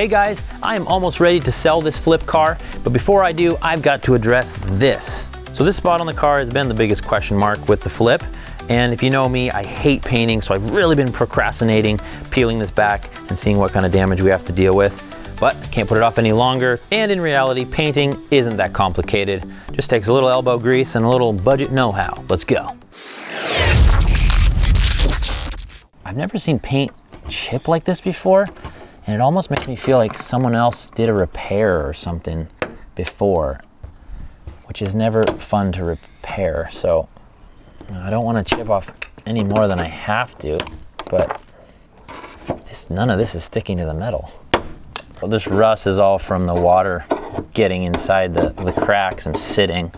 Hey guys, I am almost ready to sell this flip car, but before I do, I've got to address this. So this spot on the car has been the biggest question mark with the flip. And if you know me, I hate painting, so I've really been procrastinating, peeling this back and seeing what kind of damage we have to deal with. But I can't put it off any longer. And in reality, painting isn't that complicated. Just takes a little elbow grease and a little budget know-how. Let's go. I've never seen paint chip like this before. And it almost makes me feel like someone else did a repair or something before, which is never fun to repair. So I don't want to chip off any more than I have to, but none of this is sticking to the metal. Well, this rust is all from the water getting inside the cracks and sitting.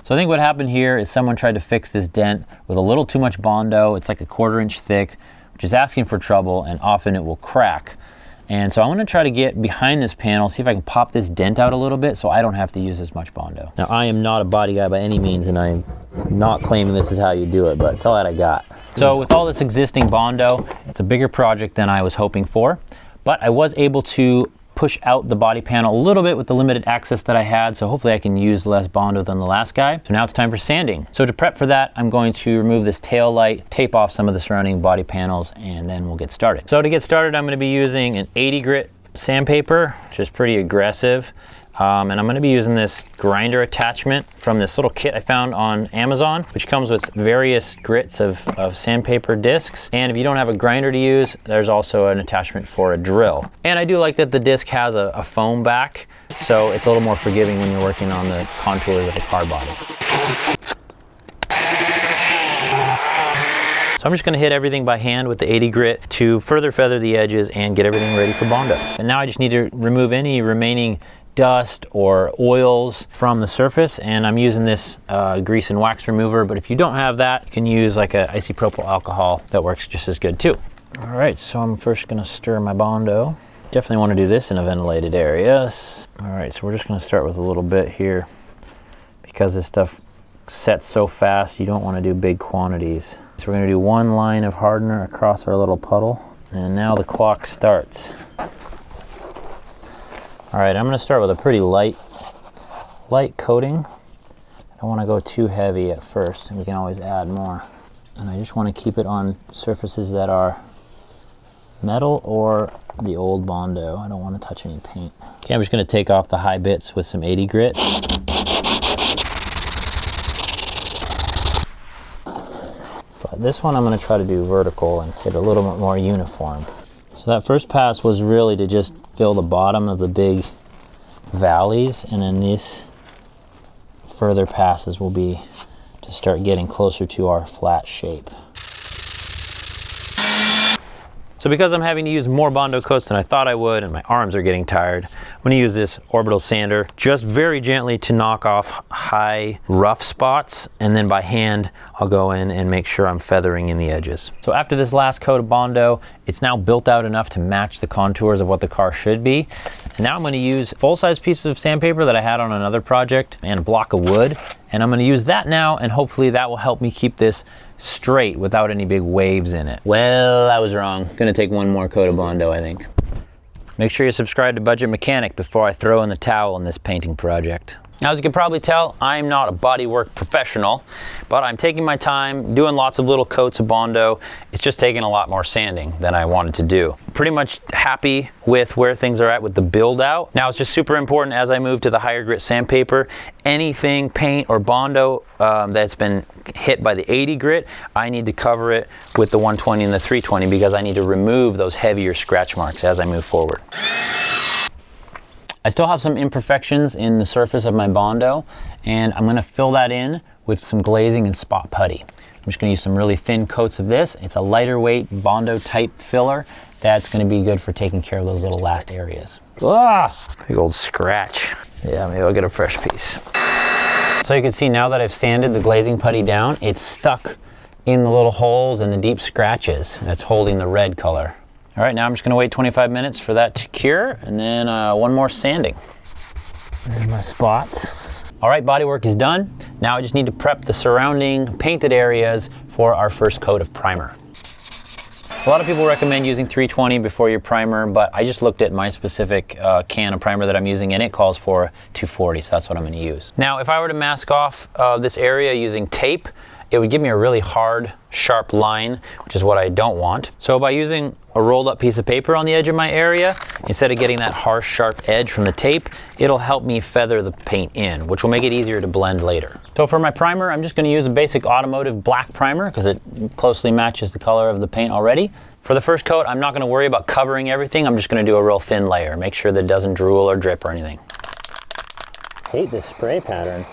So I think what happened here is someone tried to fix this dent with a little too much Bondo. It's like a 1/4 inch thick, which is asking for trouble, and often it will crack. And so I'm gonna try to get behind this panel, see if I can pop this dent out a little bit so I don't have to use as much Bondo. Now, I am not a body guy by any means, and I'm not claiming this is how you do it, but it's all that I got. So with all this existing Bondo, it's a bigger project than I was hoping for, but I was able to push out the body panel a little bit with the limited access that I had, so hopefully I can use less Bondo than the last guy. So now it's time for sanding. So to prep for that, I'm going to remove this tail light, tape off some of the surrounding body panels, and then we'll get started. So to get started, I'm gonna be using an 80 grit sandpaper, which is pretty aggressive. And I'm gonna be using this grinder attachment from this little kit I found on Amazon, which comes with various grits of sandpaper discs. And if you don't have a grinder to use, there's also an attachment for a drill. And I do like that the disc has a foam back, so it's a little more forgiving when you're working on the contours of a car body. So I'm just gonna hit everything by hand with the 80 grit to further feather the edges and get everything ready for Bondo. And now I just need to remove any remaining dust or oils from the surface, and I'm using this grease and wax remover, but if you don't have that, you can use like a isopropyl alcohol that works just as good too. All right, so I'm first gonna stir my Bondo. Definitely wanna do this in a ventilated area. All right, so we're just gonna start with a little bit here. Because this stuff sets so fast, you don't wanna do big quantities. So we're gonna do one line of hardener across our little puddle, and now the clock starts. All right, I'm gonna start with a pretty light coating. I don't wanna go too heavy at first, and we can always add more. And I just wanna keep it on surfaces that are metal or the old Bondo. I don't wanna touch any paint. Okay, I'm just gonna take off the high bits with some 80 grit. But this one I'm gonna try to do vertical and get a little bit more uniform. So that first pass was really to just fill the bottom of the big valleys, and then these further passes will be to start getting closer to our flat shape. So because I'm having to use more Bondo coats than I thought I would, and my arms are getting tired, I'm gonna use this orbital sander just very gently to knock off high rough spots, and then by hand I'll go in and make sure I'm feathering in the edges. So after this last coat of Bondo, it's now built out enough to match the contours of what the car should be. And now I'm gonna use full-size pieces of sandpaper that I had on another project and a block of wood, and I'm gonna use that now, and hopefully that will help me keep this straight without any big waves in it. Well, I was wrong. Gonna take one more coat of Bondo, I think. Make sure you subscribe to Budget Mechanic before I throw in the towel on this painting project. Now, as you can probably tell, I'm not a bodywork professional, but I'm taking my time, doing lots of little coats of Bondo. It's just taking a lot more sanding than I wanted to do. Pretty much happy with where things are at with the build out. Now, it's just super important as I move to the higher grit sandpaper, anything paint or Bondo that's been hit by the 80 grit, I need to cover it with the 120 and the 320 because I need to remove those heavier scratch marks as I move forward. I still have some imperfections in the surface of my Bondo, and I'm gonna fill that in with some glazing and spot putty. I'm just gonna use some really thin coats of this. It's a lighter weight Bondo type filler that's gonna be good for taking care of those little last areas. Ah, big old scratch. Yeah, maybe I'll get a fresh piece. So you can see now that I've sanded the glazing putty down, it's stuck in the little holes and the deep scratches that's holding the red color. All right, now I'm just gonna wait 25 minutes for that to cure, and then one more sanding. There's my spots. All right, bodywork is done. Now I just need to prep the surrounding painted areas for our first coat of primer. A lot of people recommend using 320 before your primer, but I just looked at my specific can of primer that I'm using, and it calls for 240, so that's what I'm going to use. Now, if I were to mask off this area using tape, it would give me a really hard, sharp line, which is what I don't want. So by using a rolled up piece of paper on the edge of my area, instead of getting that harsh, sharp edge from the tape, it'll help me feather the paint in, which will make it easier to blend later. So for my primer, I'm just gonna use a basic automotive black primer because it closely matches the color of the paint already. For the first coat, I'm not gonna worry about covering everything. I'm just gonna do a real thin layer. Make sure that it doesn't drool or drip or anything. I hate this spray pattern.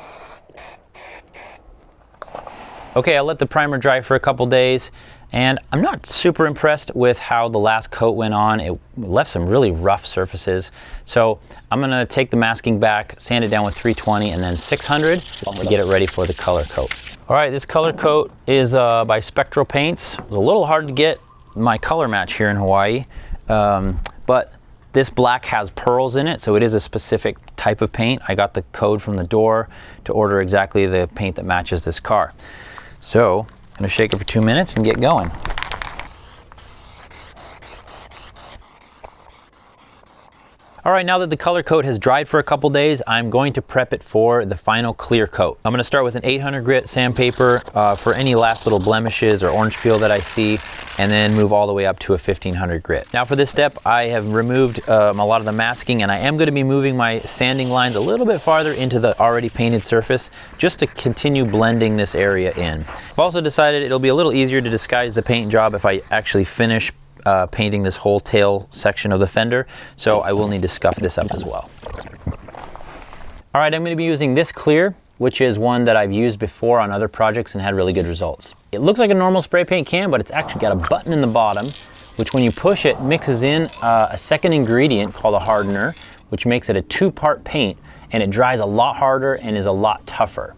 Okay, I'll let the primer dry for a couple days, and I'm not super impressed with how the last coat went on. It left some really rough surfaces. So I'm gonna take the masking back, sand it down with 320 and then 600 to get it ready for the color coat. All right, this color coat is by Spectral Paints. It was a little hard to get my color match here in Hawaii, but this black has pearls in it, so it is a specific type of paint. I got the code from the door to order exactly the paint that matches this car. So I'm gonna shake it for 2 minutes and get going. All right, now that the color coat has dried for a couple days, I'm going to prep it for the final clear coat. I'm gonna start with an 800 grit sandpaper for any last little blemishes or orange peel that I see, and then move all the way up to a 1500 grit. Now for this step, I have removed a lot of the masking, and I am gonna be moving my sanding lines a little bit farther into the already painted surface just to continue blending this area in. I've also decided it'll be a little easier to disguise the paint job if I actually finish painting this whole tail section of the fender, so I will need to scuff this up as well. All right, I'm going to be using this clear, which is one that I've used before on other projects and had really good results. It looks like a normal spray paint can, but it's actually got a button in the bottom, which when you push it, mixes in a second ingredient called a hardener, which makes it a 2-part paint, and it dries a lot harder and is a lot tougher.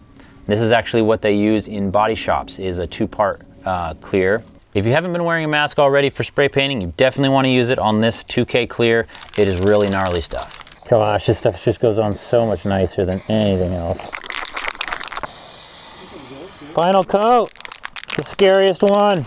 This is actually what they use in body shops, is a 2-part clear. If you haven't been wearing a mask already for spray painting, you definitely want to use it on this 2K clear. It is really gnarly stuff. Gosh, this stuff just goes on so much nicer than anything else. Final coat, the scariest one.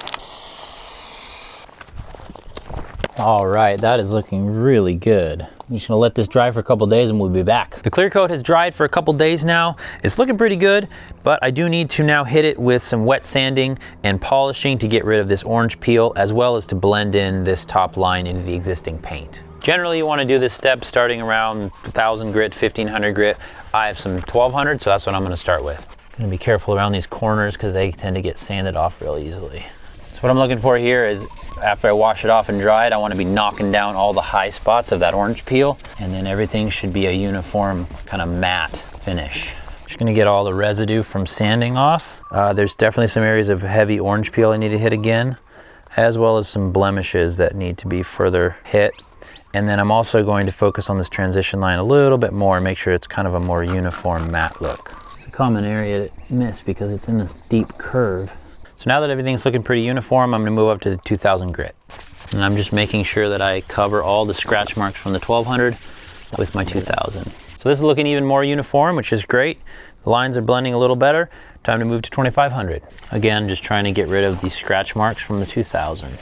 All right, that is looking really good. I'm just gonna let this dry for a couple days and we'll be back. The clear coat has dried for a couple days now. It's looking pretty good, but I do need to now hit it with some wet sanding and polishing to get rid of this orange peel, as well as to blend in this top line into the existing paint. Generally, you wanna do this step starting around 1000 grit, 1500 grit. I have some 1200, so that's what I'm gonna start with. I'm gonna be careful around these corners because they tend to get sanded off real easily. So what I'm looking for here is, after I wash it off and dry it, I want to be knocking down all the high spots of that orange peel, and then everything should be a uniform kind of matte finish. Just gonna get all the residue from sanding off. There's definitely some areas of heavy orange peel I need to hit again, as well as some blemishes that need to be further hit. And then I'm also going to focus on this transition line a little bit more and make sure it's kind of a more uniform matte look. It's a common area to miss because it's in this deep curve. So now that everything's looking pretty uniform, I'm gonna move up to the 2000 grit. And I'm just making sure that I cover all the scratch marks from the 1200 with my 2000. So this is looking even more uniform, which is great. The lines are blending a little better. Time to move to 2500. Again, just trying to get rid of these scratch marks from the 2000.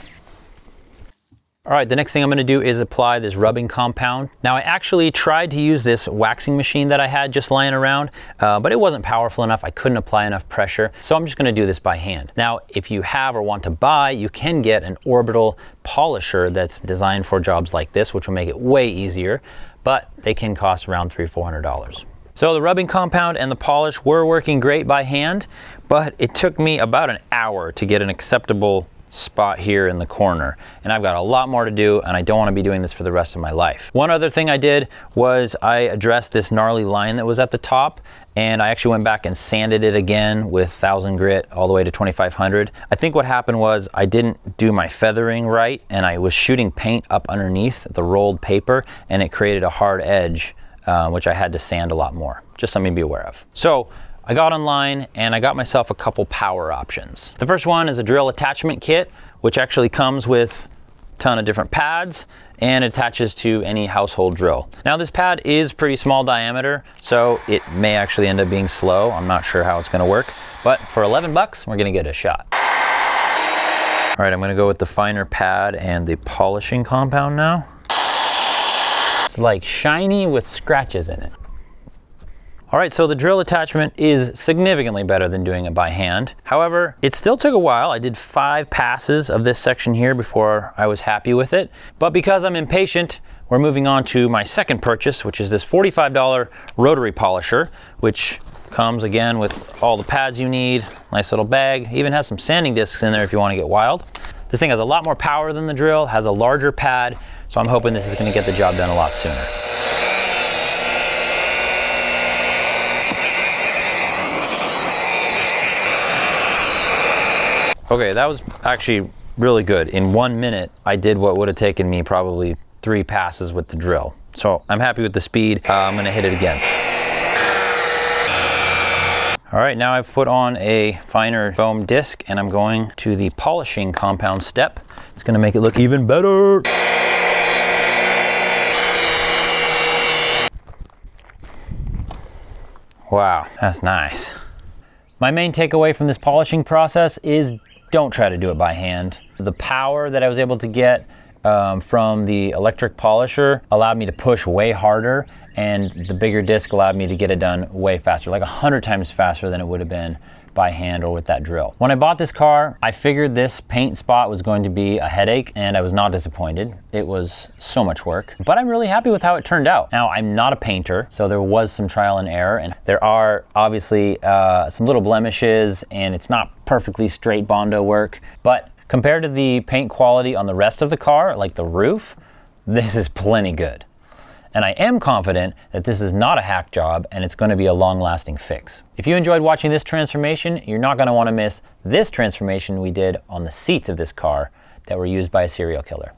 All right, the next thing I'm gonna do is apply this rubbing compound. Now I actually tried to use this waxing machine that I had just lying around, but it wasn't powerful enough. I couldn't apply enough pressure. So I'm just gonna do this by hand. Now, if you have or want to buy, you can get an orbital polisher that's designed for jobs like this, which will make it way easier, but they can cost around $300 or $400. So the rubbing compound and the polish were working great by hand, but it took me about an hour to get an acceptable spot here in the corner, and I've got a lot more to do, and I don't want to be doing this for the rest of my life. One other thing I did was I addressed this gnarly line that was at the top, and I actually went back and sanded it again with 1000 grit all the way to 2500. I think what happened was I didn't do my feathering right, and I was shooting paint up underneath the rolled paper, and it created a hard edge, which I had to sand a lot more. Just something to be aware of. So I got online and I got myself a couple power options. The first one is a drill attachment kit, which actually comes with a ton of different pads and attaches to any household drill. Now this pad is pretty small diameter, so it may actually end up being slow. I'm not sure how it's gonna work, but for 11 bucks, we're gonna get a shot. All right, I'm gonna go with the finer pad and the polishing compound now. It's like shiny with scratches in it. All right, so the drill attachment is significantly better than doing it by hand. However, it still took a while. I did 5 passes of this section here before I was happy with it. But because I'm impatient, we're moving on to my second purchase, which is this $45 rotary polisher, which comes again with all the pads you need, nice little bag, even has some sanding discs in there if you want to get wild. This thing has a lot more power than the drill, has a larger pad, so I'm hoping this is going to get the job done a lot sooner. Okay, that was actually really good. In 1 minute, I did what would have taken me probably 3 passes with the drill. So I'm happy with the speed. I'm gonna hit it again. All right, now I've put on a finer foam disc and I'm going to the polishing compound step. It's gonna make it look even better. Wow, that's nice. My main takeaway from this polishing process is don't try to do it by hand. The power that I was able to get from the electric polisher allowed me to push way harder, and the bigger disc allowed me to get it done way faster, like 100 times faster than it would have been by hand or with that drill. When I bought this car, I figured this paint spot was going to be a headache, and I was not disappointed. It was so much work, but I'm really happy with how it turned out. Now, I'm not a painter, so there was some trial and error, and there are obviously some little blemishes, and it's not perfectly straight bondo work, but compared to the paint quality on the rest of the car, like the roof, this is plenty good. And I am confident that this is not a hack job and it's going to be a long-lasting fix. If you enjoyed watching this transformation, you're not going to want to miss this transformation we did on the seats of this car that were used by a serial killer.